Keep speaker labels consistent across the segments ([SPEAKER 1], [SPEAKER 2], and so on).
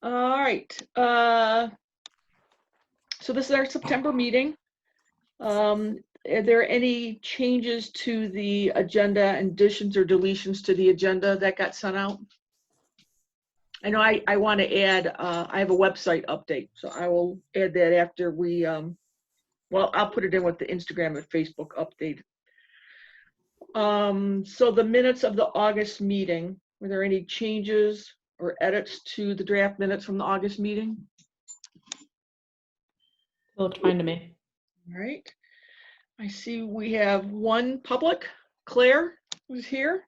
[SPEAKER 1] All right. So this is our September meeting. Are there any changes to the agenda, additions or deletions to the agenda that got sent out? I know I want to add, I have a website update, so I will add that after we, well, I'll put it in with the Instagram and Facebook update. So the minutes of the August meeting, were there any changes or edits to the draft minutes from the August meeting?
[SPEAKER 2] It looked fine to me.
[SPEAKER 1] All right. I see we have one public. Claire who's here.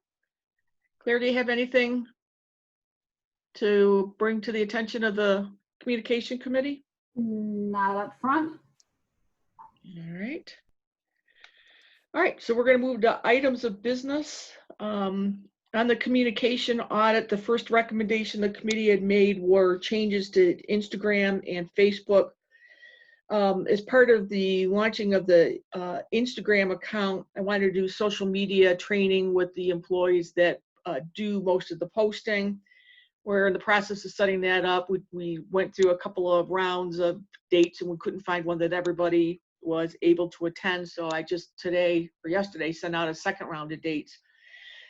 [SPEAKER 1] Claire, do you have anything to bring to the attention of the communication committee?
[SPEAKER 3] Not up front.
[SPEAKER 1] All right. All right, so we're going to move to items of business. On the communication audit, the first recommendation the committee had made were changes to Instagram and Facebook. As part of the launching of the Instagram account, I wanted to do social media training with the employees that do most of the posting. We're in the process of setting that up. We went through a couple of rounds of dates and we couldn't find one that everybody was able to attend. So I just today or yesterday sent out a second round of dates.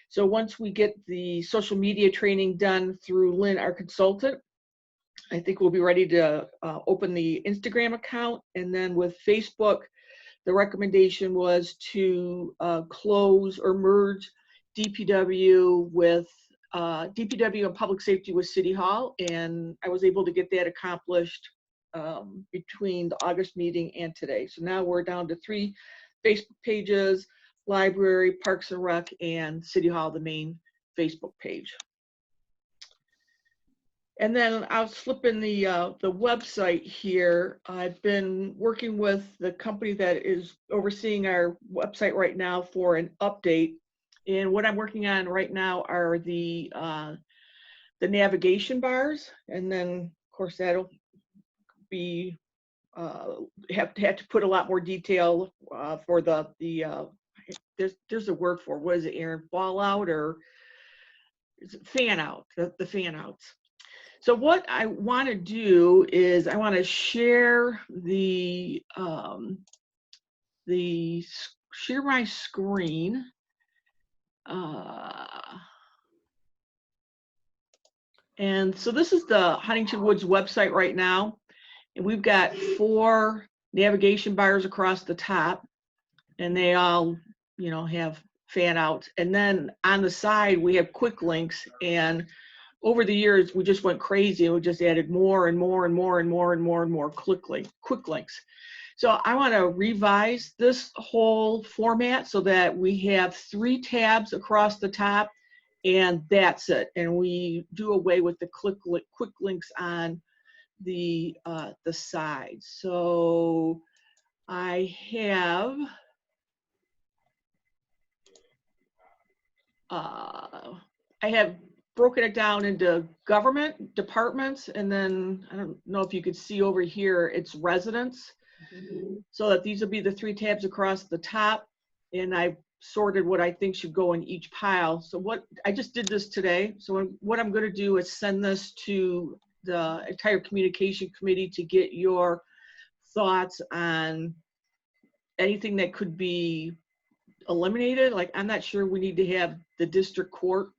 [SPEAKER 1] So once we get the social media training done through Lynn, our consultant, I think we'll be ready to open the Instagram account. And then with Facebook, the recommendation was to close or merge DPW with DPW and public safety with City Hall. And I was able to get that accomplished between the August meeting and today. So now we're down to 3 Facebook pages: Library, Parks and Rec, and City Hall, the main Facebook page. And then I'll slip in the website here. I've been working with the company that is overseeing our website right now for an update. And what I'm working on right now are the navigation bars. And then, of course, that'll be have to put a lot more detail for there's a word for, what is it, Aaron? Fallout, or is it fan out? The fan outs. So what I want to do is I want to share share my screen. And so this is the Huntington Woods website right now. And we've got 4 navigation bars across the top, and they all, you know, have fan outs. And then on the side, we have quick links. And over the years, we just went crazy and we just added more and more and more and more and more and more quick links. So I want to revise this whole format so that we have 3 tabs across the top, and that's it. And we do away with the quick links on the side. So I have broken it down into government departments, and then I don't know if you could see over here, it's residents. So that these will be the 3 tabs across the top, and I sorted what I think should go in each pile. So what I just did this today. So what I'm going to do is send this to the entire communication committee to get your thoughts on anything that could be eliminated. Like, I'm not sure we need to have the district court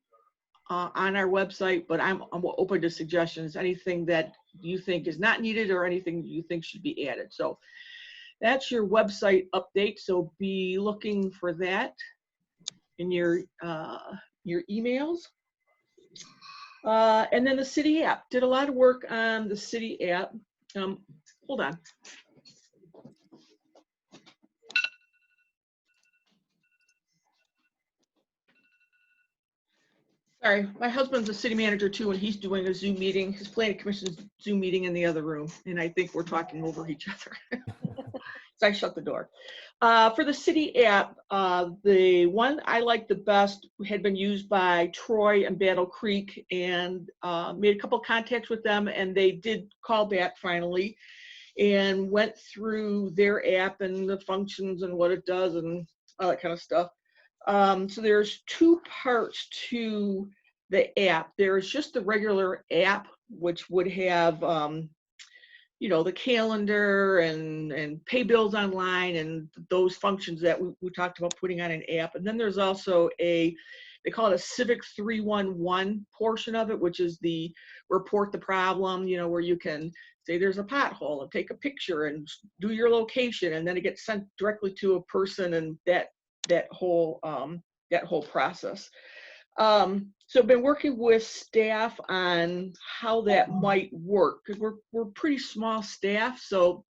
[SPEAKER 1] on our website, but I'm open to suggestions, anything that you think is not needed or anything you think should be added. So that's your website update. So be looking for that in your emails. And then the city app, did a lot of work on the city app. Hold on. Sorry, my husband's a city manager too, and he's doing a Zoom meeting, his planning commission's Zoom meeting in the other room, and I think we're talking over each other. So I shut the door. For the city app, the one I liked the best had been used by Troy and Battle Creek, and made a couple contacts with them, and they did call back finally and went through their app and the functions and what it does and all that kind of stuff. So there's 2 parts to the app. There's just the regular app, which would have, the calendar and pay bills online and those functions that we talked about putting on an app. And then there's also they call it a Civic 311 portion of it, which is the report the problem, where you can say there's a pothole and take a picture and do your location, and then it gets sent directly to a person, and that whole process. So I've been working with staff on how that might work, because we're pretty small staff. So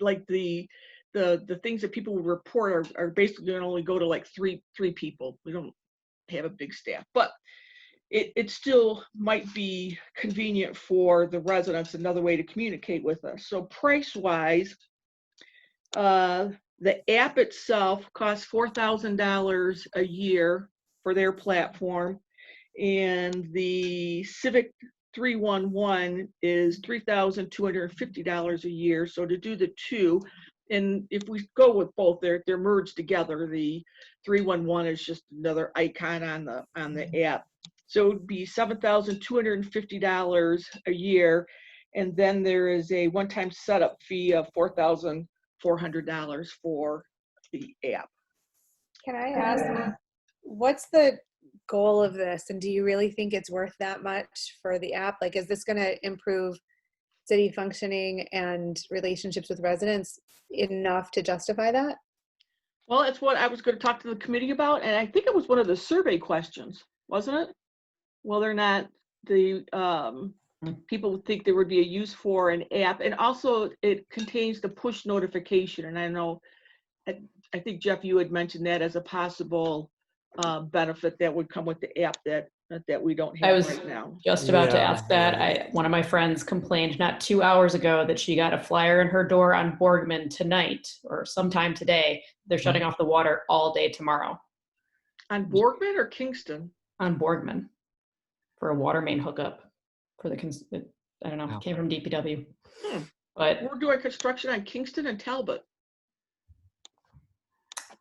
[SPEAKER 1] like the things that people would report are basically going to only go to like three people. We don't have a big staff, but it still might be convenient for the residents, another way to communicate with us. So price wise, the app itself costs $4,000 a year for their platform, and the Civic 311 is $3,250 a year. So to do the two, and if we go with both, they're merged together. The 311 is just another icon on the app. So it would be $7,250 a year, and then there is a one-time setup fee of $4,400 for the app.
[SPEAKER 2] Can I ask, what's the goal of this? And do you really think it's worth that much for the app? Like, is this going to improve city functioning and relationships with residents enough to justify that?
[SPEAKER 1] Well, that's what I was going to talk to the committee about. And I think it was one of the survey questions, wasn't it? Whether or not the people would think there would be a use for an app. And also it contains the push notification. And I know, I think, Jeff, you had mentioned that as a possible benefit that would come with the app that we don't have right now.
[SPEAKER 4] Just about to ask that. One of my friends complained not 2 hours ago that she got a flyer in her door on Borgman tonight or sometime today. They're shutting off the water all day tomorrow.
[SPEAKER 1] On Borgman or Kingston?
[SPEAKER 4] On Borgman for a water main hookup for I don't know, it came from DPW. But
[SPEAKER 1] we're doing construction on Kingston and Talbot.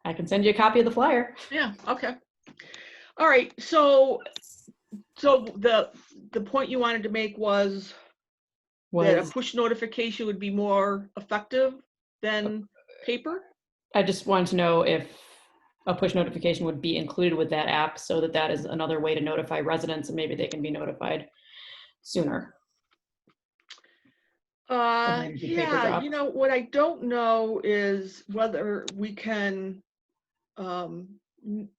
[SPEAKER 4] I can send you a copy of the flyer.
[SPEAKER 1] Yeah, okay. All right, so the point you wanted to make was that a push notification would be more effective than paper?
[SPEAKER 4] I just wanted to know if a push notification would be included with that app, so that is another way to notify residents and maybe they can be notified sooner.
[SPEAKER 1] Yeah, what I don't know is whether we can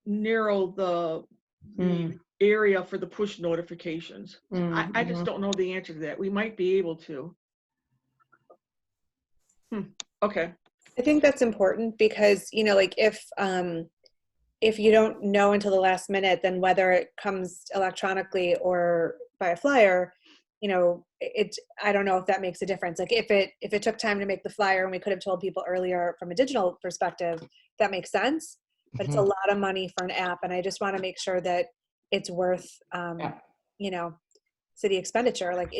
[SPEAKER 1] narrow the area for the push notifications. I just don't know the answer to that. We might be able to. Okay.
[SPEAKER 2] I think that's important because, like if you don't know until the last minute, then whether it comes electronically or by a flyer, I don't know if that makes a difference. Like if it took time to make the flyer and we could have told people earlier from a digital perspective, that makes sense. But it's a lot of money for an app, and I just want to make sure that it's worth, city expenditure. Like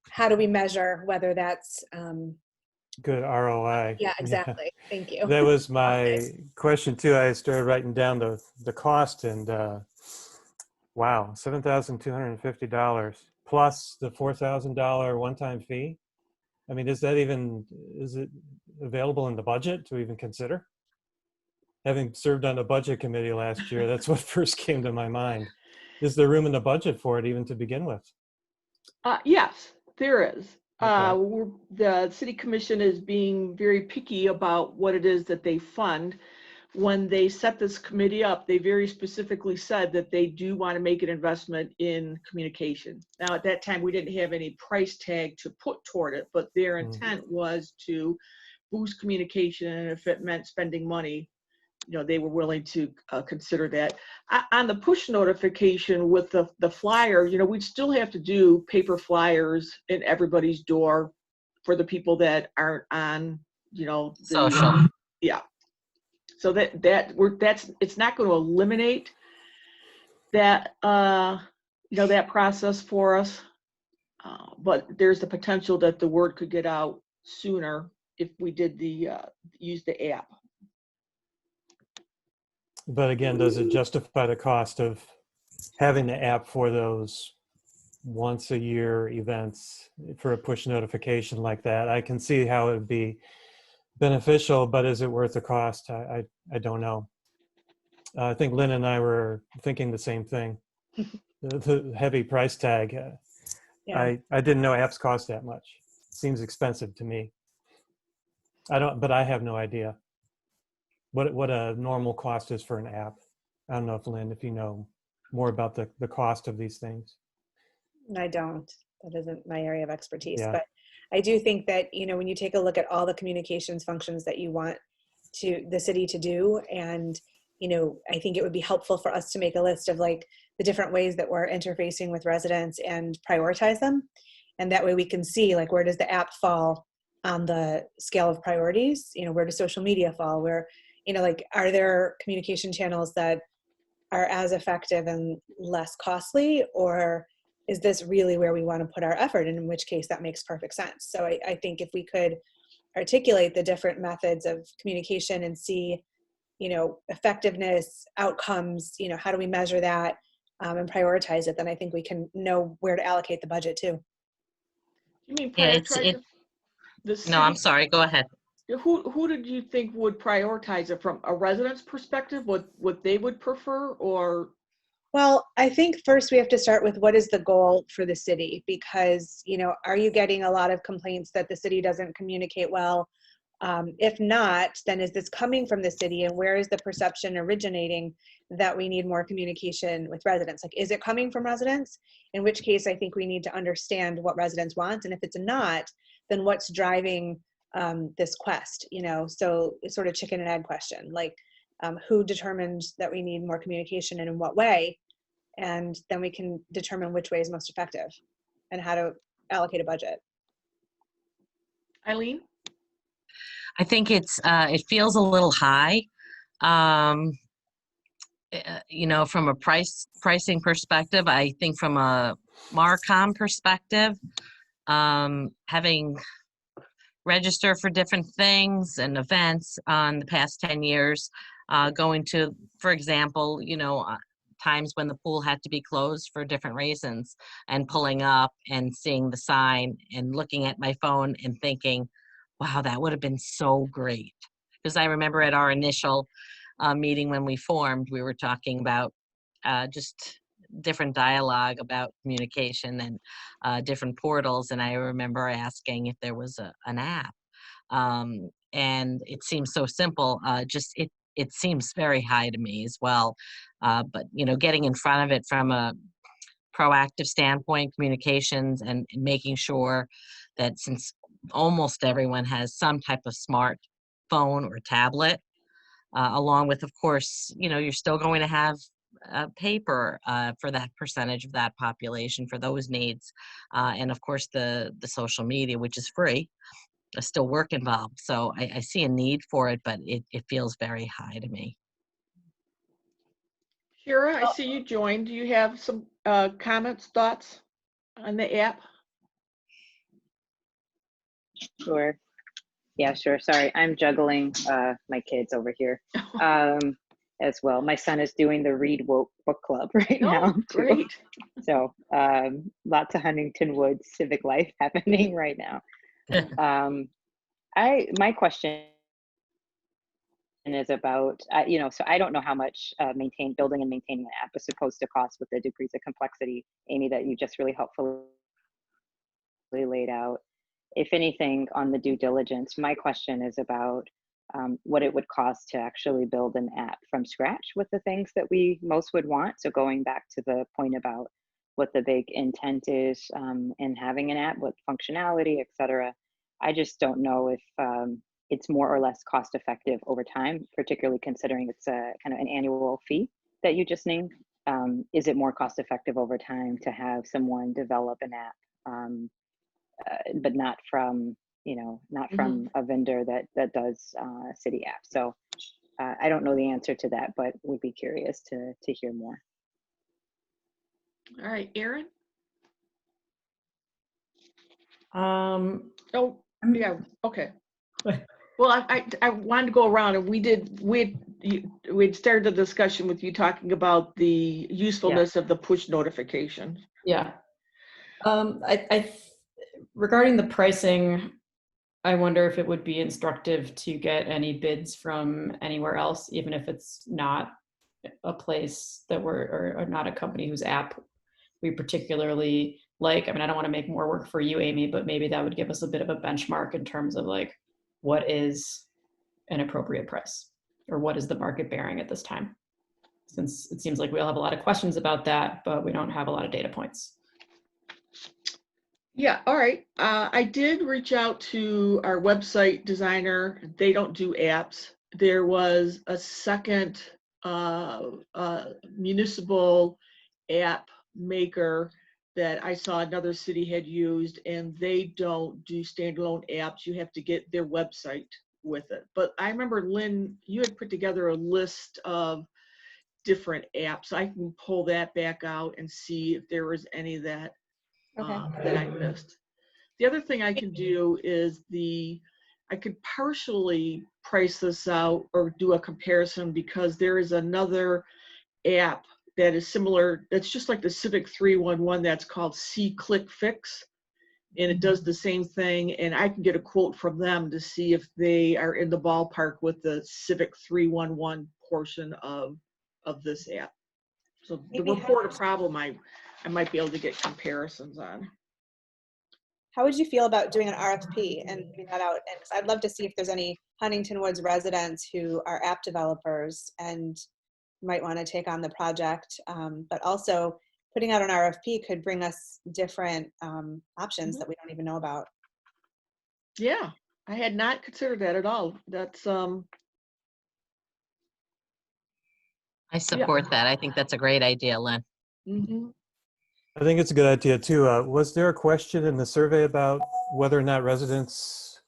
[SPEAKER 2] how do we measure whether that's
[SPEAKER 5] good ROI?
[SPEAKER 2] Yeah, exactly. Yeah. Thank you.
[SPEAKER 5] That was my question too. I started writing down the cost, and wow, $7,250 plus the $4,000 one-time fee. I mean, is it available in the budget to even consider? Having served on the budget committee last year, that's what first came to my mind. Is there room in the budget for it even to begin with?
[SPEAKER 1] Yes, there is.
[SPEAKER 5] Okay.
[SPEAKER 1] The city commission is being very picky about what it is that they fund. When they set this committee up, they very specifically said that they do want to make an investment in communication. Now, at that time, we didn't have any price tag to put toward it, but their intent was to boost communication, and if it meant spending money, they were willing to consider that. On the push notification with the flyer, we'd still have to do paper flyers in everybody's door for the people that aren't on,
[SPEAKER 6] social.
[SPEAKER 1] Yeah. So it's not going to eliminate that, that process for us. But there's the potential that the word could get out sooner if we did use the app.
[SPEAKER 5] But again, does it justify the cost of having the app for those once a year events for a push notification like that, I can see how it would be beneficial, but is it worth the cost? I don't know. I think Lynn and I were thinking the same thing. The heavy price tag.
[SPEAKER 2] Yeah.
[SPEAKER 5] I didn't know apps cost that much. Seems expensive to me. But I have no idea what a normal cost is for an app. I don't know if Lynn, if you know more about the cost of these things.
[SPEAKER 2] I don't. That isn't my area of expertise.
[SPEAKER 5] Yeah.
[SPEAKER 2] But I do think that, when you take a look at all the communications functions that you want the city to do, and, I think it would be helpful for us to make a list of like the different ways that we're interfacing with residents and prioritize them. And that way we can see like, where does the app fall on the scale of priorities? Where does social media fall? Where, like, are there communication channels that are as effective and less costly, or is this really where we want to put our effort? And in which case that makes perfect sense. So I think if we could articulate the different methods of communication and see, effectiveness, outcomes, how do we measure that, and prioritize it, then I think we can know where to allocate the budget too.
[SPEAKER 1] You mean
[SPEAKER 6] Yeah,
[SPEAKER 1] prioritize the
[SPEAKER 6] no, I'm
[SPEAKER 1] city?
[SPEAKER 6] sorry, go ahead.
[SPEAKER 1] Who did you think would prioritize it from a resident's perspective? What they would prefer, or
[SPEAKER 2] Well, I think first we have to start with what is the goal for the city? Because, are you getting a lot of complaints that the city doesn't communicate well? If not, then is this coming from the city, and where is the perception originating that we need more communication with residents? Like, is it coming from residents? In which case, I think we need to understand what residents want. And if it's not, then what's driving this quest? So it's sort of chicken and egg question, like who determined that we need more communication and in what way? And then we can determine which way is most effective and how to allocate a budget.
[SPEAKER 1] Eileen?
[SPEAKER 6] I think it feels a little high. Um, from a pricing perspective, I think from a Marcom perspective, having register for different things and events on the past 10 years, going to, for example, times when the pool had to be closed for different reasons, and pulling up and seeing the sign and looking at my phone and thinking, wow, that would have been so great. Because I remember at our initial meeting when we formed, we were talking about just different dialogue about communication and different portals. And I remember asking if there was an app. And it seems so simple. It seems very high to me as well. But getting in front of it from a proactive standpoint, communications, and making sure that since almost everyone has some type of smart phone or tablet, along with, of course, you're still going to have paper for that percentage of that population for those needs. And of course, the social media, which is free, still work involved. So I see a need for it, but it feels very high to me.
[SPEAKER 1] Shira, I see you joined. Do you have some comments, thoughts on the app?
[SPEAKER 7] Sure. Yeah, sure. Sorry, I'm juggling my kids over here as well. My son is doing the Read Woke Book Club right now.
[SPEAKER 1] Oh, great.
[SPEAKER 7] So lots of Huntington Woods civic life happening right now. My question is about, so I don't know how much building and maintaining an app is supposed to cost with the degrees of complexity, Amy, that you just really helpfully laid out. If anything, on the due diligence, my question is about what it would cost to actually build an app from scratch with the things that we most would want. So going back to the point about what the big intent is in having an app, what functionality, et cetera, I just don't know if it's more or less cost effective over time, particularly considering it's a kind of an annual fee that you just named. Is it more cost effective over time to have someone develop an app, but not from from a vendor that does city apps? So I don't know the answer to that, but would be curious to hear more.
[SPEAKER 1] All right, Erin?
[SPEAKER 4] Um,
[SPEAKER 1] Oh, yeah, okay. Well, I wanted to go around, and we'd started the discussion with you talking about the usefulness of the push notification.
[SPEAKER 4] Yeah. Regarding the pricing, I wonder if it would be instructive to get any bids from anywhere else, even if it's not a place that or not a company whose app we particularly like. I mean, I don't want to make more work for you, Amy, but maybe that would give us a bit of a benchmark in terms of like, what is an appropriate price, or what is the market bearing at this time? Since it seems like we all have a lot of questions about that, but we don't have a lot of data points.
[SPEAKER 1] Yeah, all right. I did reach out to our website designer. They don't do apps. There was a second municipal app maker that I saw another city had used, and they don't do standalone apps. You have to get their website with it. But I remember, Lynn, you had put together a list of different apps. I can pull that back out and see if there was any that that I missed. The other thing I can do is I could partially price this out or do a comparison, because there is another app that is similar, that's just like the Civic 311, that's called See Click Fix, and it does the same thing, and I can get a quote from them to see if they are in the ballpark with the Civic 311 portion of this app. So the report a problem, I might be able to get comparisons on.
[SPEAKER 2] How would you feel about doing an RFP and putting that out? And 'cause I'd love to see if there's any Huntington Woods residents who are app developers and might want to take on the project. But also putting out an RFP could bring us different options that we don't even know about.
[SPEAKER 1] Yeah, I had not considered that at all. That's
[SPEAKER 6] I support that. I think that's a great idea, Lynn.
[SPEAKER 1] mhm.
[SPEAKER 5] I think it's a good idea too. Was there a question in the survey about whether or not residents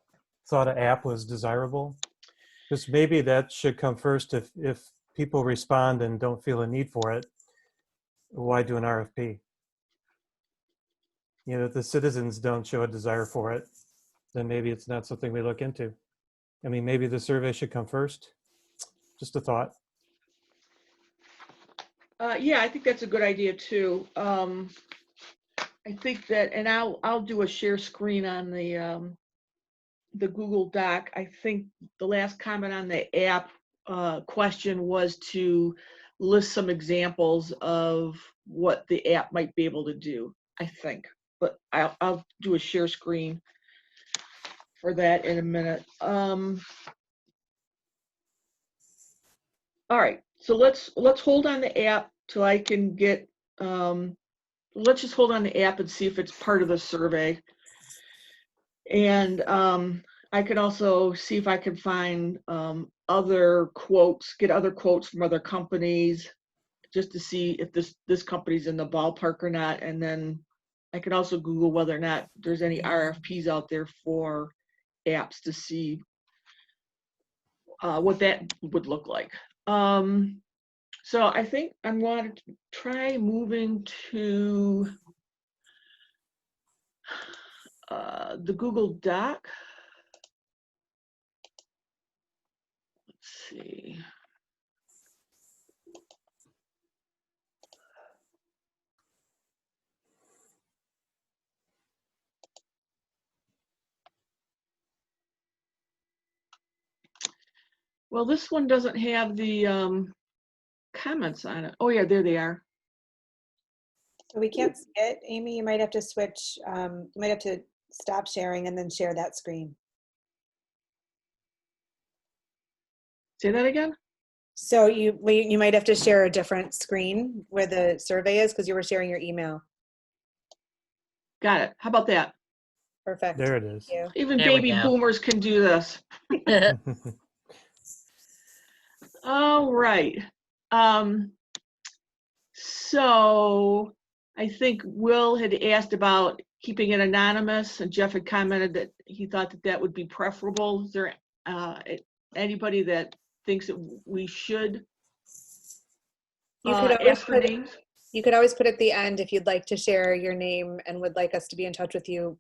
[SPEAKER 5] thought an app was desirable? Because maybe that should come first. If people respond and don't feel a need for it, why do an RFP? You know, if the citizens don't show a desire for it, then maybe it's not something we look into. I mean, maybe the survey should come first. Just a thought.
[SPEAKER 1] Yeah, I think that's a good idea too. I think that, and I'll do a share screen on the Google Doc. I think the last comment on the app question was to list some examples of what the app might be able to do, I think. But I'll do a share screen for that in a minute. All right, so let's hold on the app till I can get, let's just hold on the app and see if it's part of the survey. And I could also see if I can find other quotes, get other quotes from other companies, just to see if this company's in the ballpark or not. And then I can also Google whether or not there's any RFPs out there for apps to see what that would look like. So I think I'm going to try moving to the Google Doc. Let's see. Well, this one doesn't have the comments on it. Oh yeah, there they are.
[SPEAKER 2] So we can't see it. Amy, you might have to switch, you might have to stop sharing and then share that screen.
[SPEAKER 1] Say that again?
[SPEAKER 2] So you might have to share a different screen where the survey is, because you were sharing your email.
[SPEAKER 1] Got it. How about that?
[SPEAKER 2] Perfect.
[SPEAKER 5] There it is.
[SPEAKER 2] Thank you.
[SPEAKER 1] Even
[SPEAKER 6] There we
[SPEAKER 1] baby
[SPEAKER 6] go.
[SPEAKER 1] boomers can do this. All right. So I think Will had asked about keeping it anonymous, and Jeff had commented that he thought that that would be preferable. Is there anybody that thinks that we should
[SPEAKER 2] You could always
[SPEAKER 1] ask for
[SPEAKER 2] put,
[SPEAKER 1] names?
[SPEAKER 2] you could always put at the end, if you'd like to share your name and would like us to be in touch with you,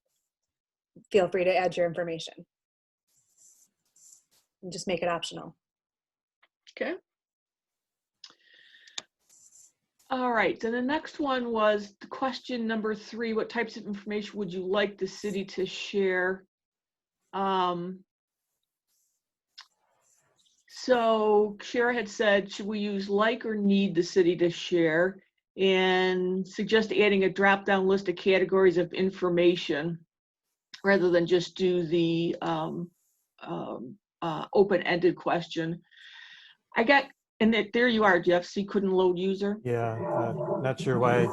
[SPEAKER 2] feel free to add your information. and just make it optional.
[SPEAKER 1] Okay. All right, then the next one was the question number 3, what types of information would you like the city to share? So Shara had said, should we use like or need the city to share? And suggest adding a drop-down list of categories of information rather than just do the open-ended question. I got, and there you are, Jeff, so you couldn't load user.
[SPEAKER 5] Yeah, not sure why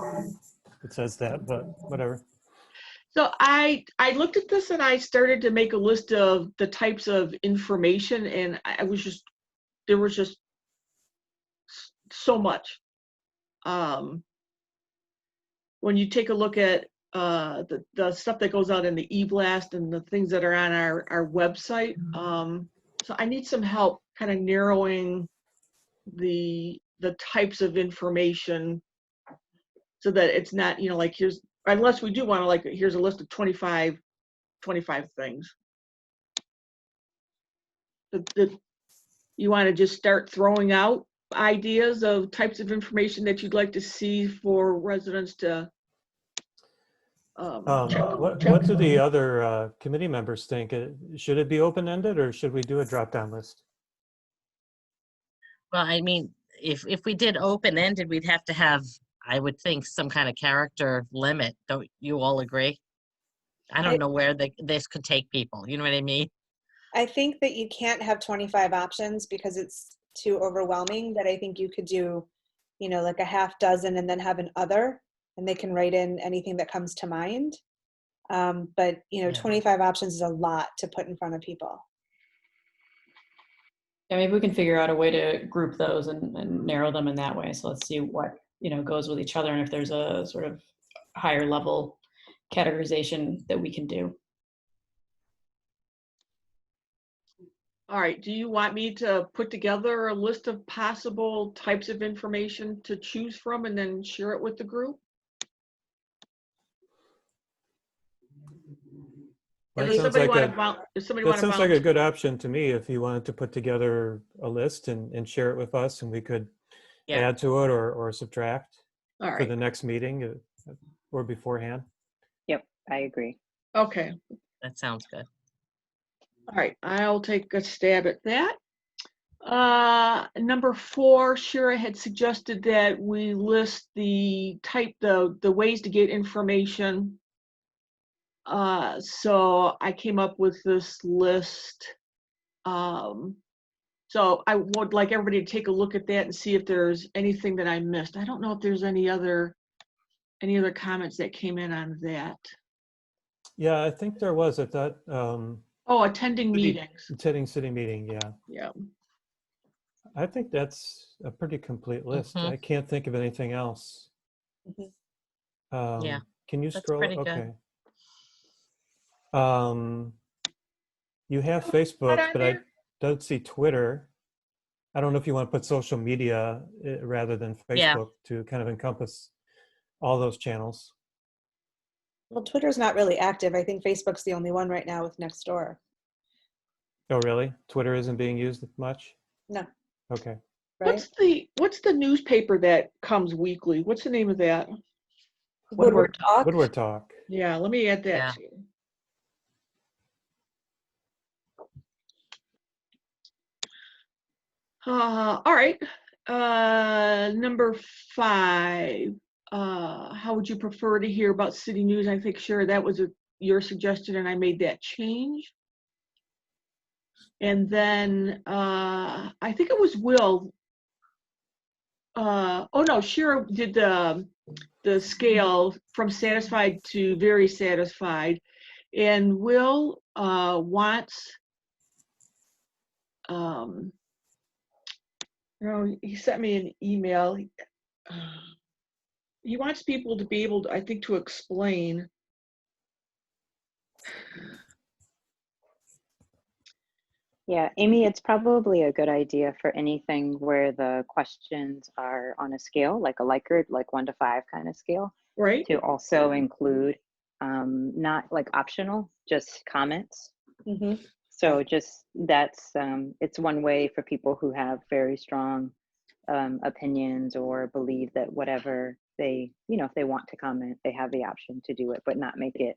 [SPEAKER 5] it says that, but whatever.
[SPEAKER 1] So I looked at this and I started to make a list of the types of information, and there was just so much. When you take a look at the stuff that goes out in the e-blast and the things that are on our website, so I need some help kind of narrowing the types of information so that it's not, like unless we do want to, like, here's a list of 25 things. You want to just start throwing out ideas of types of information that you'd like to see for residents to
[SPEAKER 5] What do the other committee members think? Should it be open-ended or should we do a drop-down list?
[SPEAKER 6] Well, I mean, if we did open-ended, we'd have to have, I would think, some kind of character limit. Don't you all agree? I don't know where this could take people. You know what I mean?
[SPEAKER 2] I think that you can't have 25 options because it's too overwhelming, that I think you could do, like a half dozen and then have an other, and they can write in anything that comes to mind. But,
[SPEAKER 6] Yeah.
[SPEAKER 2] 25 options is a lot to put in front of people.
[SPEAKER 4] Yeah, maybe we can figure out a way to group those and narrow them in that way. So let's see what, goes with each other and if there's a sort of higher level categorization that we can do.
[SPEAKER 1] All right, do you want me to put together a list of possible types of information to choose from and then share it with the group?
[SPEAKER 5] That
[SPEAKER 1] Does somebody want
[SPEAKER 5] that sounds like a good option to me, if you wanted to put together a list and share it with us, and we could add to it or subtract for the next meeting or beforehand.
[SPEAKER 7] Yep, I agree.
[SPEAKER 1] Okay.
[SPEAKER 6] That sounds good.
[SPEAKER 1] All right, I'll take a stab at that. Number 4, Shira had suggested that we list the ways to get information. So I came up with this list. So I would like everybody to take a look at that and see if there's anything that I missed. I don't know if there's any other comments that came in on that.
[SPEAKER 5] Yeah, I think there was at that.
[SPEAKER 1] Attending meetings.
[SPEAKER 5] Attending city meeting, yeah.
[SPEAKER 1] Yeah.
[SPEAKER 5] I think that's a pretty complete list.
[SPEAKER 6] Mhm.
[SPEAKER 5] I can't think of anything else.
[SPEAKER 6] Yeah,
[SPEAKER 5] Can you
[SPEAKER 6] that's
[SPEAKER 5] scroll?
[SPEAKER 6] pretty
[SPEAKER 5] Okay.
[SPEAKER 6] good.
[SPEAKER 5] You have Facebook, but I don't see Twitter. I don't know if you want to put social media rather than Facebook to kind of encompass all those channels.
[SPEAKER 2] Well, Twitter's not really active. I think Facebook's the only one right now with Nextdoor.
[SPEAKER 5] Oh, really? Twitter isn't being used much?
[SPEAKER 2] No.
[SPEAKER 5] Okay.
[SPEAKER 2] Right?
[SPEAKER 1] What's the newspaper that comes weekly? What's the name of that?
[SPEAKER 2] Woodward Talk.
[SPEAKER 5] Woodward Talk.
[SPEAKER 1] Yeah, let me add that
[SPEAKER 6] Yeah.
[SPEAKER 1] too. All right. Number 5. How would you prefer to hear about city news? I think, sure, that was your suggestion, and I made that change. And then I think it was Will. Oh no, Shira did the scale from satisfied to very satisfied, and Will wants. He sent me an email. He wants people to be able to, I think, to explain.
[SPEAKER 7] Yeah, Amy, it's probably a good idea for anything where the questions are on a scale, like a Likert, like 1 to 5 kind of scale,
[SPEAKER 1] Right.
[SPEAKER 7] to also include not like optional, just comments.
[SPEAKER 2] Mm-hmm.
[SPEAKER 7] So just it's one way for people who have very strong opinions or believe that whatever they, if they want to comment, they have the option to do it, but not make it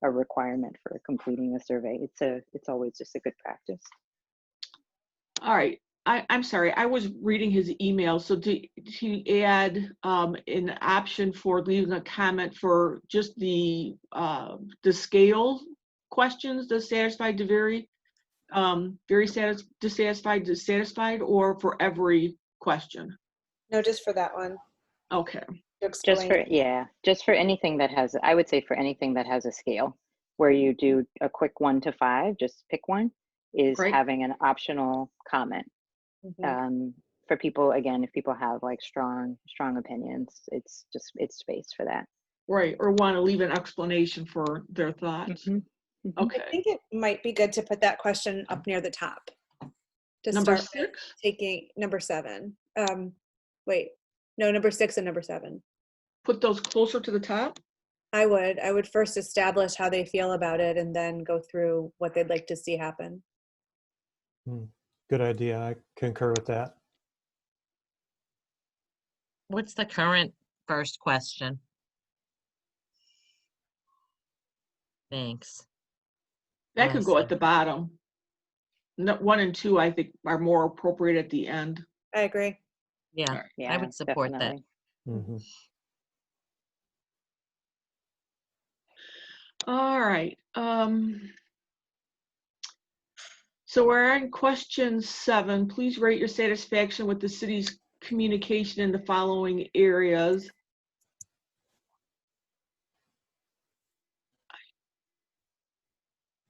[SPEAKER 7] a requirement for completing the survey. It's always just a good practice.
[SPEAKER 1] All right. I'm sorry, I was reading his email. So to add an option for leaving a comment for just the scale questions, the satisfied to very dissatisfied, dissatisfied, or for every question?
[SPEAKER 2] No, just for that one.
[SPEAKER 1] Okay.
[SPEAKER 2] To explain.
[SPEAKER 7] Just for anything that has, I would say for anything that has a scale where you do a quick 1 to 5, just pick one, is
[SPEAKER 1] Right.
[SPEAKER 7] having an optional comment.
[SPEAKER 2] Mhm.
[SPEAKER 7] For people, again, if people have like strong opinions, it's space for that.
[SPEAKER 1] Right, or want to leave an explanation for their thoughts.
[SPEAKER 7] Mhm. Mhm.
[SPEAKER 2] I
[SPEAKER 1] Okay.
[SPEAKER 2] think it might be good to put that question up near the top. To
[SPEAKER 1] Number
[SPEAKER 2] start
[SPEAKER 1] 6?
[SPEAKER 2] taking number 7. Wait, no, number 6 and number 7.
[SPEAKER 1] Put those closer to the top?
[SPEAKER 2] I would first establish how they feel about it and then go through what they'd like to see happen.
[SPEAKER 5] Good idea. I concur with that.
[SPEAKER 6] What's the current first question? Thanks.
[SPEAKER 1] That could go at
[SPEAKER 6] Awesome.
[SPEAKER 1] the bottom. 1 and 2, I think, are more appropriate at the end.
[SPEAKER 2] I agree.
[SPEAKER 6] Yeah,
[SPEAKER 1] All right.
[SPEAKER 6] I
[SPEAKER 7] Yeah,
[SPEAKER 6] would support that.
[SPEAKER 7] definitely.
[SPEAKER 5] Mhm.
[SPEAKER 1] All right. So we're on question 7. Please rate your satisfaction with the city's communication in the following areas.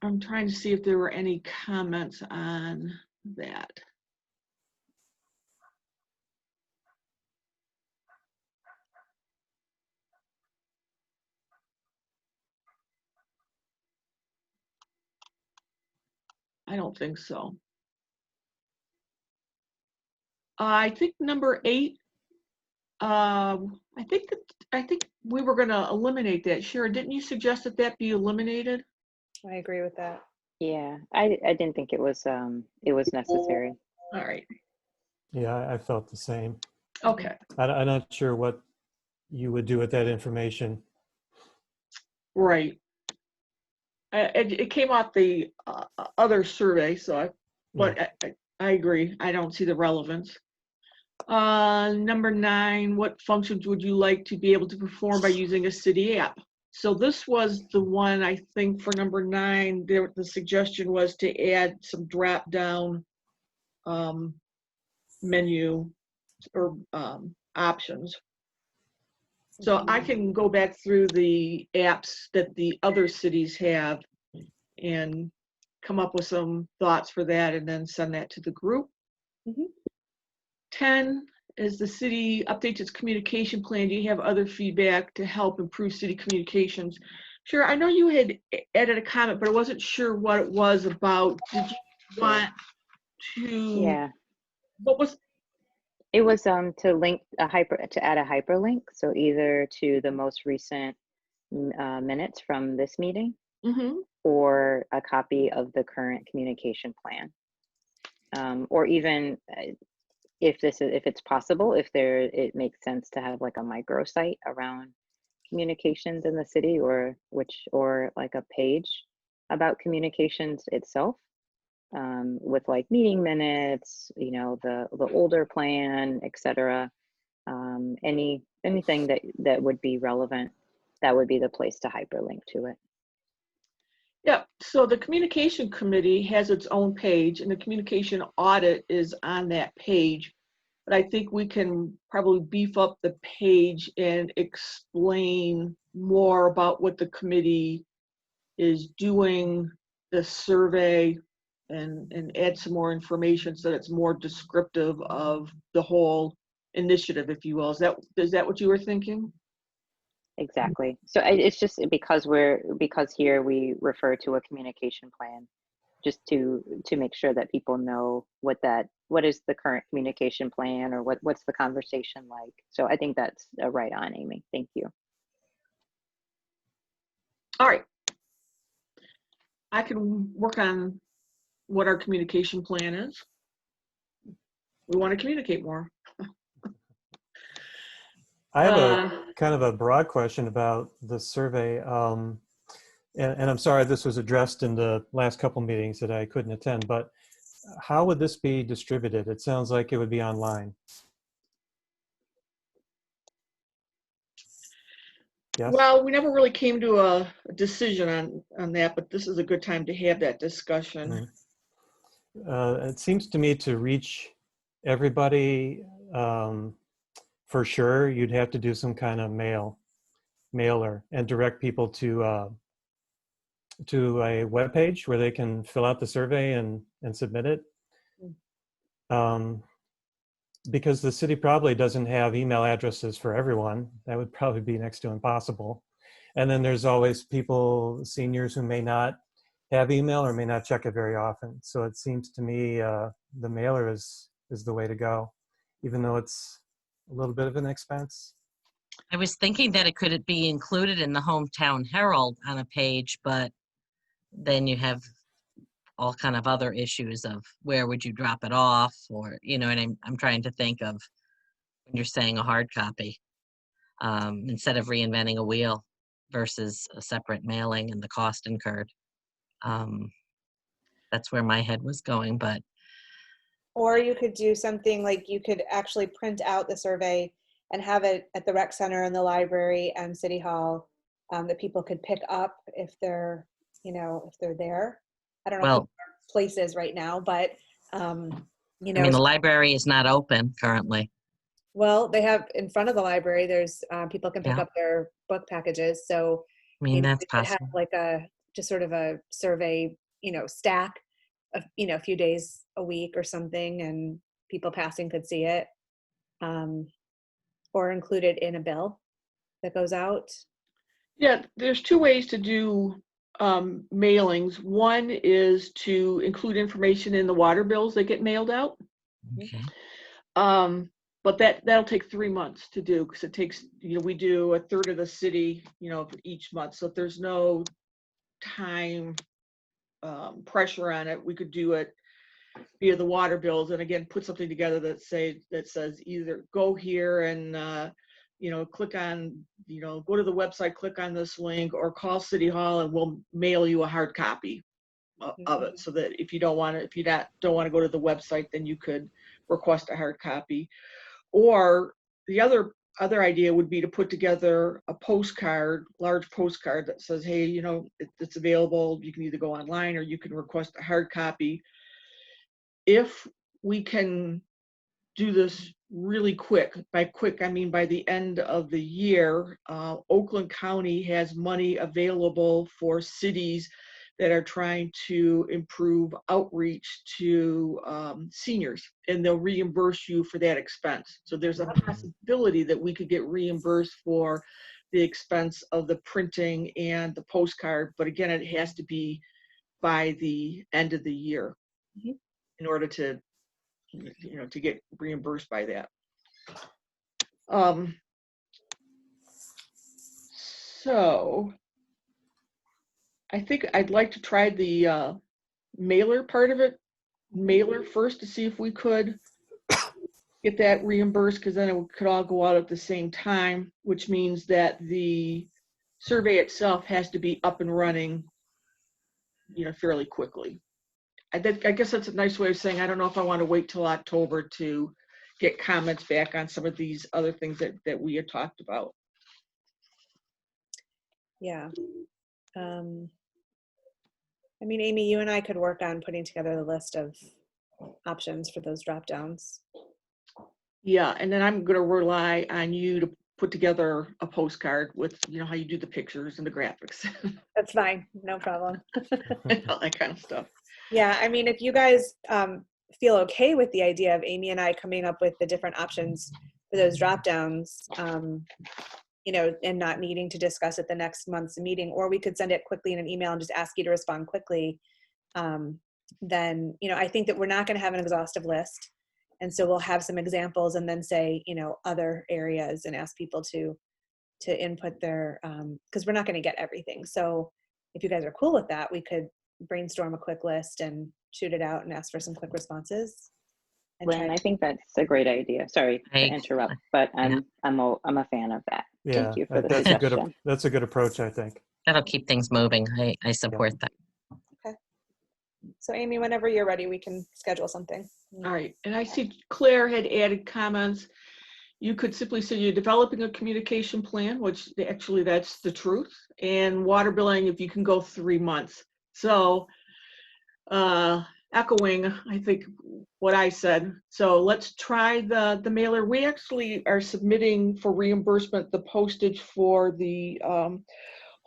[SPEAKER 1] I'm trying to see if there were any comments on that. I don't think so. I think number 8. I think we were going to eliminate that. Sharon, didn't you suggest that that be eliminated?
[SPEAKER 2] I agree with that.
[SPEAKER 7] Yeah, I didn't think it was necessary.
[SPEAKER 1] All right.
[SPEAKER 5] Yeah, I felt the same.
[SPEAKER 1] Okay.
[SPEAKER 5] I'm not sure what you would do with that information.
[SPEAKER 1] Right. It came off the other survey, so I agree. I don't see the relevance. Number 9, what functions would you like to be able to perform by using a city app? So this was the one, I think, for number 9, the suggestion was to add some drop down menu or options. So I can go back through the apps that the other cities have and come up with some thoughts for that and then send that to the group. 10 is the city updates its communication plan. Do you have other feedback to help improve city communications? Sure, I know you had added a comment, but I wasn't sure what it was about. Did you want to,
[SPEAKER 7] Yeah,
[SPEAKER 1] what was,
[SPEAKER 7] it was to add a hyperlink, so either to the most recent minutes from this meeting or a copy of the current communication plan, or even if it's possible, if it makes sense to have like a microsite around communications in the city, or like a page about communications itself, with like meeting minutes, the older plan, etc. Anything that would be relevant, that would be the place to hyperlink to it.
[SPEAKER 1] yeah, so the communication committee has its own page and the communication audit is on that page. But I think we can probably beef up the page and explain more about what the committee is doing, the survey, and add some more information so that it's more descriptive of the whole initiative, if you will. Is that what you were thinking?
[SPEAKER 7] Exactly. So it's just because here we refer to a communication plan, just to make sure that people know what is the current communication plan, or what's the conversation like. So I think that's right on, Amy. Thank you.
[SPEAKER 1] All right. I can work on what our communication plan is. We want to communicate more.
[SPEAKER 5] I have a kind of a broad question about the survey. And I'm sorry this was addressed in the last couple meetings that I couldn't attend, but how would this be distributed? It sounds like it would be online. Yes?
[SPEAKER 1] Well, we never really came to a decision on that, but this is a good time to have that discussion.
[SPEAKER 5] It seems to me to reach everybody, for sure, you'd have to do some kind of mailer and direct people to a webpage where they can fill out the survey and submit it. Because the city probably doesn't have email addresses for everyone. That would probably be next to impossible. And then there's always people, seniors, who may not have email or may not check it very often. So it seems to me the mailer is the way to go, even though it's a little bit of an expense.
[SPEAKER 6] I was thinking that it could be included in the Hometown Herald on a page, but then you have all kind of other issues of where would you drop it off, or, you know, and I'm trying to think of when you're saying a hard copy, instead of reinventing a wheel versus a separate mailing and the cost incurred. That's where my head was going, but
[SPEAKER 2] Or you could do something like you could actually print out the survey and have it at the rec center and the library and city hall, that people could pick up if they're, you know, if they're there. I don't know if
[SPEAKER 6] well,
[SPEAKER 2] people are places right now, but you
[SPEAKER 6] I
[SPEAKER 2] know,
[SPEAKER 6] mean, the library is not open currently.
[SPEAKER 2] well, they have in front of the library, there's people can pick
[SPEAKER 6] Yeah.
[SPEAKER 2] up their book packages. So,
[SPEAKER 6] I mean,
[SPEAKER 2] you know,
[SPEAKER 6] that's
[SPEAKER 2] we could have
[SPEAKER 6] possible.
[SPEAKER 2] like just sort of a survey, you know, stack of, you know, a few days a week or something, and people passing could see it, or include it in a bill that goes out.
[SPEAKER 1] Yeah, there's two ways to do mailings. One is to include information in the water bills that get mailed out.
[SPEAKER 6] Okay.
[SPEAKER 1] But that'll take 3 months to do, because it takes, you know, we do a third of the city, you know, each month. So if there's no time pressure on it, we could do it via the water bills, and again, put something together that says either go here and you know, click on, you know, go to the website, click on this link, or call City Hall and we'll mail you a hard copy of it. So that if you don't want to, if you don't want to go to the website, then you could request a hard copy. Or the other idea would be to put together a postcard, large postcard that says, hey, you know, it's available. You can either go online or you can request a hard copy. If we can do this really quick, by quick, I mean by the end of the year, Oakland County has money available for cities that are trying to improve outreach to seniors, and they'll reimburse you for that expense. So there's a possibility that we could get reimbursed for the expense of the printing and the postcard, but again, it has to be by the end of the year in order to, you know, to get reimbursed by that. So I think I'd like to try the mailer part of it, mailer first, to see if we could get that reimbursed, because then it could all go out at the same time, which means that the survey itself has to be up and running, you know, fairly quickly. I guess that's a nice way of saying I don't know if I want to wait till October to get comments back on some of these other things that we had talked about.
[SPEAKER 2] Yeah. I mean, Amy, you and I could work on putting together the list of options for those drop downs.
[SPEAKER 1] Yeah, and then I'm going to rely on you to put together a postcard with, you know, how you do the pictures and the graphics
[SPEAKER 2] That's fine, no problem.
[SPEAKER 1] and all that kind of stuff.
[SPEAKER 2] Yeah, I mean, if you guys feel okay with the idea of Amy and I coming up with the different options for those drop downs, you know, and not needing to discuss it the next month's meeting, or we could send it quickly in an email and just ask you to respond quickly, then, you know, I think that we're not going to have an exhaustive list. And so we'll have some examples and then say, you know, other areas, and ask people to input their, because we're not going to get everything. So if you guys are cool with that, we could brainstorm a quick list and shoot it out and ask for some quick responses. And
[SPEAKER 7] Lynn,
[SPEAKER 2] try
[SPEAKER 7] I think that's a great idea. Sorry to
[SPEAKER 6] Right.
[SPEAKER 7] interrupt, but I'm a fan of that.
[SPEAKER 5] Yeah,
[SPEAKER 7] Thank you for the
[SPEAKER 5] that's
[SPEAKER 7] suggestion.
[SPEAKER 5] that's a good approach, I think.
[SPEAKER 6] That'll keep things moving. I support that.
[SPEAKER 2] So Amy, whenever you're ready, we can schedule something.
[SPEAKER 1] All right, and I see Claire had added comments. You could simply say you're developing a communication plan, which actually that's the truth, and water billing if you can go 3 months. So echoing, I think, what I said. So let's try the mailer. We actually are submitting for reimbursement the postage for the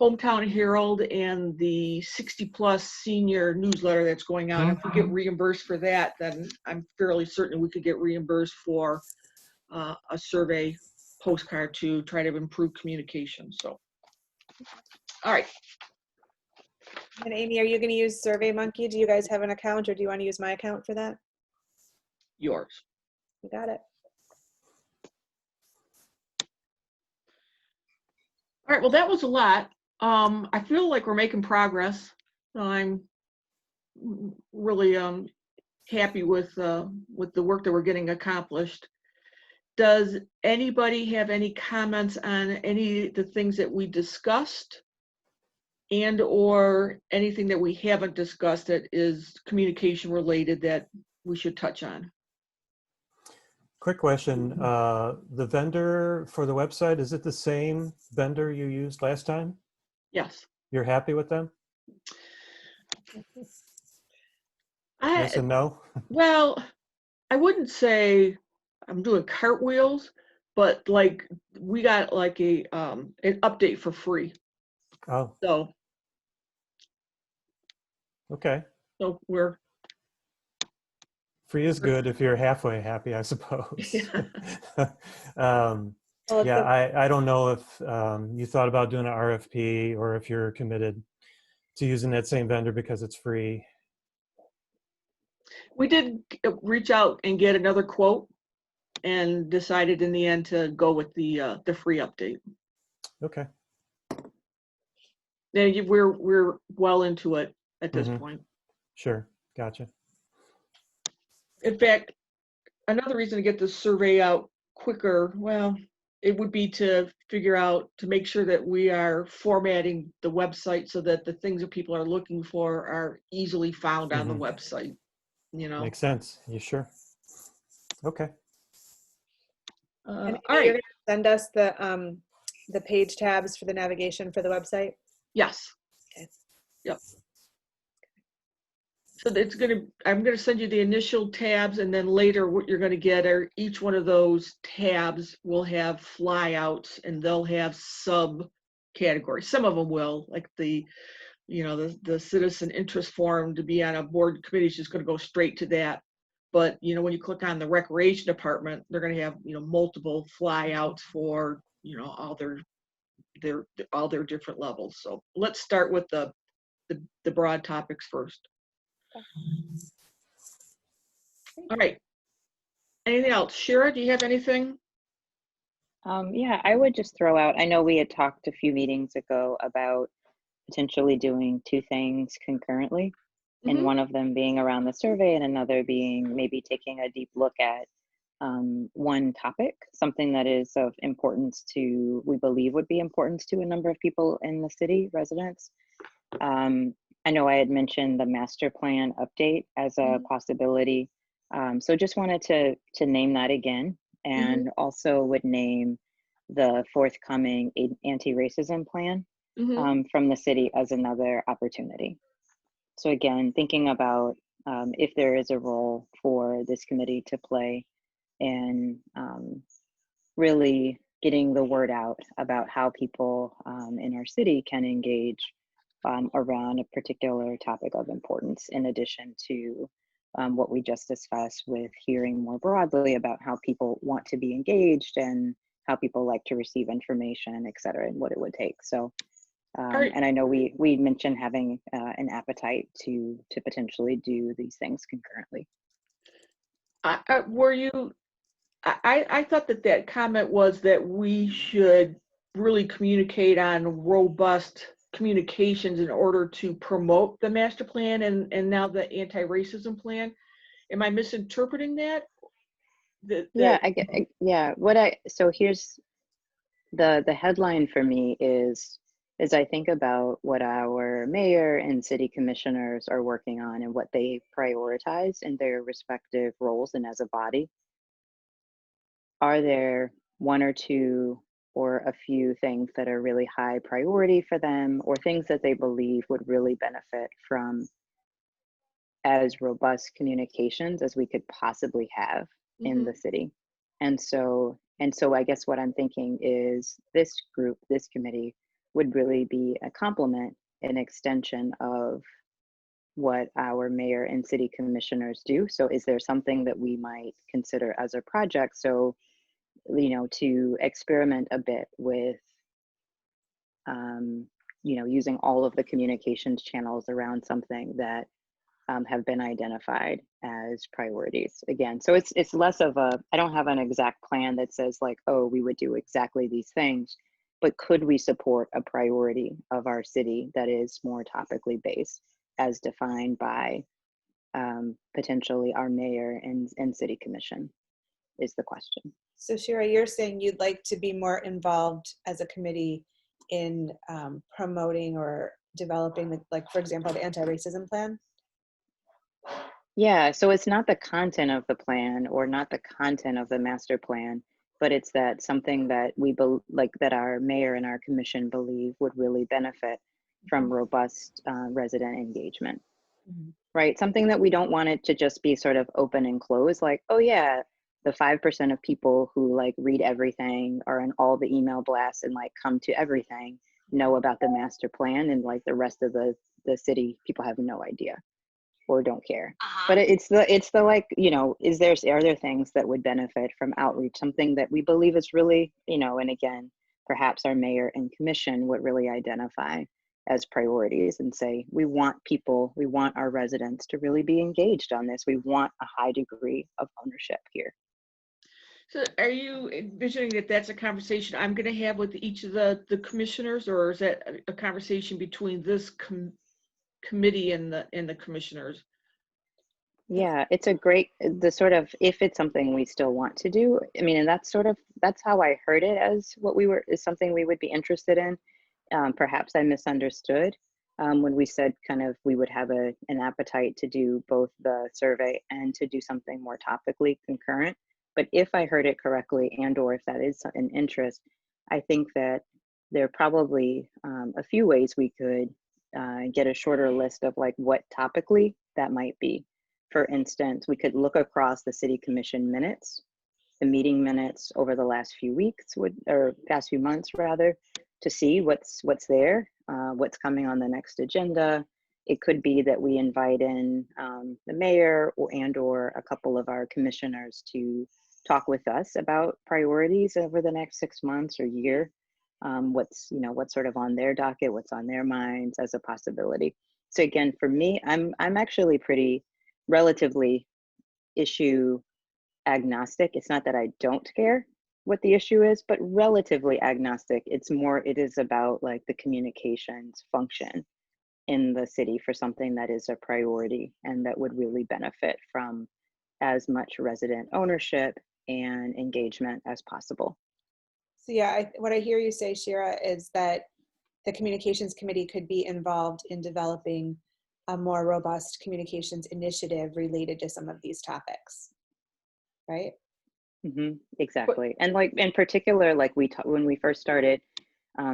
[SPEAKER 1] Hometown Herald and the 60+ senior newsletter that's going out. If we get reimbursed for that, then I'm fairly certain we could get reimbursed for a survey postcard to try to improve communication. So, all right.
[SPEAKER 2] And Amy, are you going to use SurveyMonkey? Do you guys have an account, or do you want to use my account for that?
[SPEAKER 1] Yours.
[SPEAKER 2] You got it.
[SPEAKER 1] All right, well, that was a lot. I feel like we're making progress. I'm really happy with the work that we're getting accomplished. Does anybody have any comments on any of the things that we discussed and or anything that we haven't discussed that is communication related that we should touch on?
[SPEAKER 5] Quick question, the vendor for the website, is it the same vendor you used last time?
[SPEAKER 1] Yes.
[SPEAKER 5] You're happy with them? Yes and no?
[SPEAKER 1] Well, I wouldn't say I'm doing cartwheels, but like we got like a an update for free.
[SPEAKER 5] Oh,
[SPEAKER 1] So
[SPEAKER 5] okay.
[SPEAKER 1] we're
[SPEAKER 5] Free is good if you're halfway happy, I suppose.
[SPEAKER 2] Well,
[SPEAKER 5] Yeah, I don't know if you thought about doing an RFP or if you're committed to using that same vendor because it's free.
[SPEAKER 1] we did reach out and get another quote and decided in the end to go with the free update.
[SPEAKER 5] Okay.
[SPEAKER 1] And we're well into it at this point.
[SPEAKER 5] Sure, gotcha.
[SPEAKER 1] In fact, another reason to get the survey out quicker, well, it would be to figure out, to make sure that we are formatting the website so that the things that people are looking for are easily found on the website, you know.
[SPEAKER 5] Makes sense. You sure? Okay.
[SPEAKER 1] All
[SPEAKER 2] and Amy,
[SPEAKER 1] right.
[SPEAKER 2] you're going to send us the page tabs for the navigation for the website?
[SPEAKER 1] Yes.
[SPEAKER 2] Okay.
[SPEAKER 1] Yep. So I'm gonna send you the initial tabs, and then later what you're gonna get are each one of those tabs will have flyouts, and they'll have subcategories. Some of them will, like the citizen interest forum to be on a board committee is just gonna go straight to that. But when you click on the recreation department, they're gonna have multiple flyouts for all their different levels. So let's start with the broad topics first. All right. Anything else? Shira, do you have anything?
[SPEAKER 7] Yeah, I would just throw out, I know we had talked a few meetings ago about potentially doing 2 things concurrently, and one of them being around the survey and another being maybe taking a deep look at one topic, something that is of importance to, we believe would be important to a number of people in the city, residents. I know I had mentioned the master plan update as a possibility. So just wanted to name that again, and also would name the forthcoming anti-racism plan from the city as another opportunity. So again, thinking about if there is a role for this committee to play in really getting the word out about how people in our city can engage around a particular topic of importance, in addition to what we just discussed with hearing more broadly about how people want to be engaged and how people like to receive information, et cetera, and what it would take. So, and I know we mentioned having an appetite to potentially do these things concurrently.
[SPEAKER 1] I thought that comment was that we should really communicate on robust communications in order to promote the master plan and now the anti-racism plan. Am I misinterpreting that?
[SPEAKER 7] Yeah, I get, yeah, so here's the headline for me is I think about what our mayor and city commissioners are working on and what they prioritize in their respective roles and as a body. Are there one or two or a few things that are really high priority for them, or things that they believe would really benefit from as robust communications as we could possibly have in the city? And so I guess what I'm thinking is this group, this committee would really be a complement, an extension of what our mayor and city commissioners do. So is there something that we might consider as a project? So, to experiment a bit with, using all of the communications channels around something that have been identified as priorities. Again, so it's less of a, I don't have an exact plan that says like, oh, we would do exactly these things, but could we support a priority of our city that is more topically based as defined by potentially our mayor and city commission is the question.
[SPEAKER 2] So Shira, you're saying you'd like to be more involved as a committee in promoting or developing, like, for example, the anti-racism plan?
[SPEAKER 7] Yeah, so it's not the content of the plan or not the content of the master plan, but it's that something that like that our mayor and our commission believe would really benefit from robust resident engagement, right? Something that we don't want it to just be sort of open and closed, like, oh yeah, the 5% of people who like read everything, are in all the email blasts and like come to everything, know about the master plan, and like the rest of the city people have no idea or don't care. But it's the like, are there things that would benefit from outreach, something that we believe is really, and again, perhaps our mayor and commission would really identify as priorities and say, we want our residents to really be engaged on this. We want a high degree of ownership here.
[SPEAKER 1] So are you envisioning that that's a conversation I'm going to have with each of the commissioners, or is that a conversation between this committee and the commissioners?
[SPEAKER 7] Yeah, it's a great, the sort of, if it's something we still want to do, I mean, and that's how I heard it, as is something we would be interested in. Perhaps I misunderstood when we said kind of we would have an appetite to do both the survey and to do something more topically concurrent. But if I heard it correctly, and or if that is an interest, I think that there are probably a few ways we could get a shorter list of like what topically that might be. For instance, we could look across the city commission minutes, the meeting minutes over the last few weeks, or past few months rather, to see what's there, what's coming on the next agenda. It could be that we invite in the mayor or a couple of our commissioners to talk with us about priorities over the next 6 months or year. What's sort of on their docket, what's on their minds as a possibility. So again, for me, I'm actually pretty relatively issue agnostic. It's not that I don't care what the issue is, but relatively agnostic. It is about like the communications function in the city for something that is a priority and that would really benefit from as much resident ownership and engagement as possible.
[SPEAKER 2] So yeah, what I hear you say, Shira, is that the communications committee could be involved in developing a more robust communications initiative related to some of these topics, right?
[SPEAKER 7] Exactly. And like in particular, like when we first started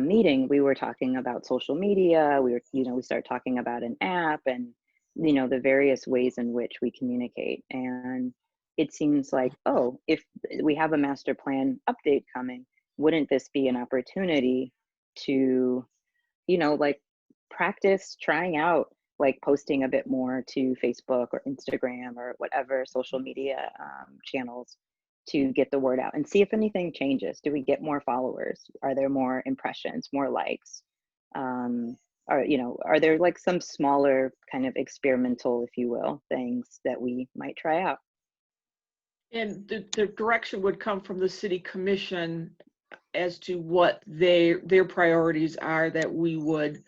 [SPEAKER 7] meeting, we were talking about social media. We started talking about an app and, the various ways in which we communicate. And it seems like, oh, if we have a master plan update coming, wouldn't this be an opportunity to, like practice trying out, like posting a bit more to Facebook or Instagram or whatever social media channels to get the word out and see if anything changes. Do we get more followers? Are there more impressions, more likes? Are there like some smaller kind of experimental, if you will, things that we might try out?
[SPEAKER 1] And the direction would come from the city commission as to what their priorities are that we would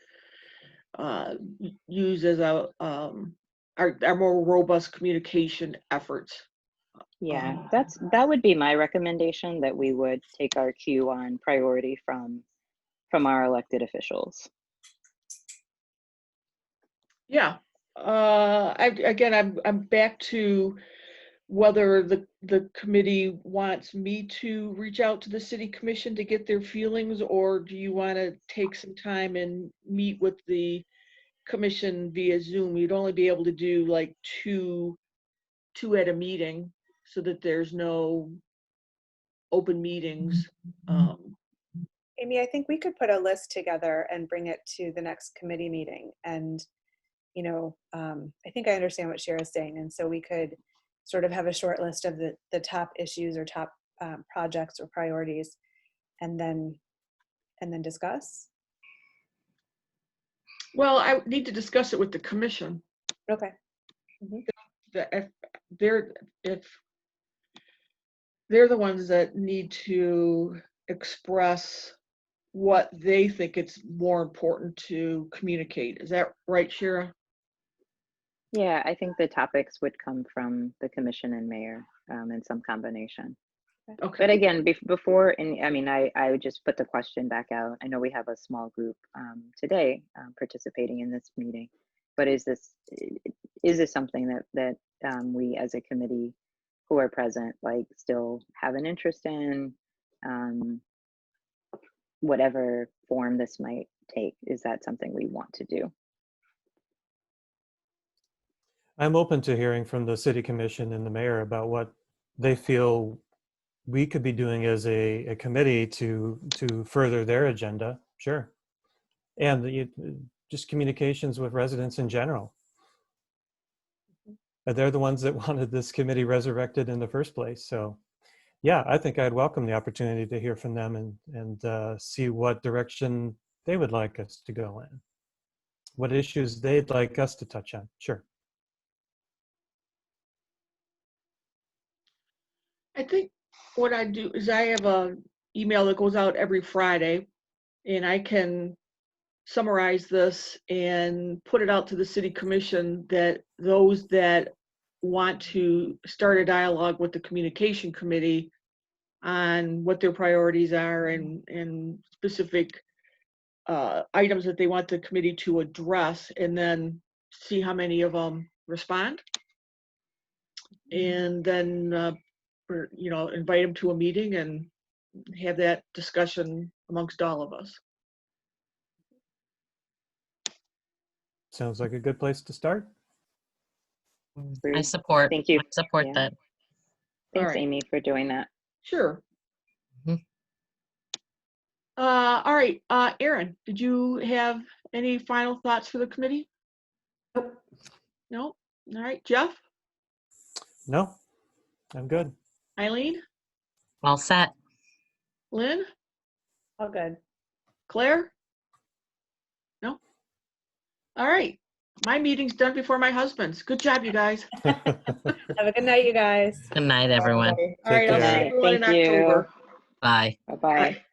[SPEAKER 1] use as our more robust communication efforts.
[SPEAKER 7] Yeah, that would be my recommendation, that we would take our cue on priority from our elected officials.
[SPEAKER 1] Yeah. I'm back to whether the committee wants me to reach out to the city commission to get their feelings, or do you want to take some time and meet with the commission via Zoom? You'd only be able to do like two at a meeting, so that there's no open meetings.
[SPEAKER 2] Amy, I think we could put a list together and bring it to the next committee meeting. And, I think I understand what Shira's saying. And so we could sort of have a short list of the top issues or top projects or priorities, and then discuss.
[SPEAKER 1] Well, I need to discuss it with the commission.
[SPEAKER 2] Okay.
[SPEAKER 1] If they're the ones that need to express what they think it's more important to communicate. Is that right, Shira?
[SPEAKER 7] Yeah, I think the topics would come from the commission and mayor in some combination.
[SPEAKER 1] Okay.
[SPEAKER 7] But again, before, and I mean, I would just put the question back out. I know we have a small group today participating in this meeting, but is this something that we as a committee who are present, like, still have an interest in, whatever form this might take? Is that something we want to do?
[SPEAKER 5] I'm open to hearing from the city commission and the mayor about what they feel we could be doing as a committee to further their agenda. Sure. And just communications with residents in general. They're the ones that wanted this committee resurrected in the first place. So yeah, I think I'd welcome the opportunity to hear from them and see what direction they would like us to go in, what issues they'd like us to touch on. Sure.
[SPEAKER 1] I think what I do is I have a email that goes out every Friday, and I can summarize this and put it out to the city commission, that those that want to start a dialogue with the communication committee on what their priorities are and specific items that they want the committee to address, and then see how many of them respond, and then invite them to a meeting and have that discussion amongst all of us.
[SPEAKER 5] Sounds like a good place to start.
[SPEAKER 6] I support.
[SPEAKER 7] Thank you.
[SPEAKER 6] I support
[SPEAKER 7] Yeah.
[SPEAKER 6] that.
[SPEAKER 7] Thanks,
[SPEAKER 1] All right.
[SPEAKER 7] Amy, for doing that.
[SPEAKER 1] Sure.
[SPEAKER 6] Mhm.
[SPEAKER 1] All right, Erin, did you have any final thoughts for the committee?
[SPEAKER 3] Nope.
[SPEAKER 1] No? All right, Jeff,
[SPEAKER 5] No, I'm good.
[SPEAKER 1] Eileen,
[SPEAKER 6] All set.
[SPEAKER 1] Lynn,
[SPEAKER 2] All good.
[SPEAKER 1] Claire? No? All right, my meeting's done before my husband's. Good job, you guys.
[SPEAKER 2] Have a good night, you guys.
[SPEAKER 6] Good night, everyone.
[SPEAKER 1] All right, I'll see
[SPEAKER 5] care.
[SPEAKER 1] everyone in
[SPEAKER 7] Thank you.
[SPEAKER 1] October.
[SPEAKER 6] Bye.
[SPEAKER 7] Bye-bye.
[SPEAKER 1] Bye.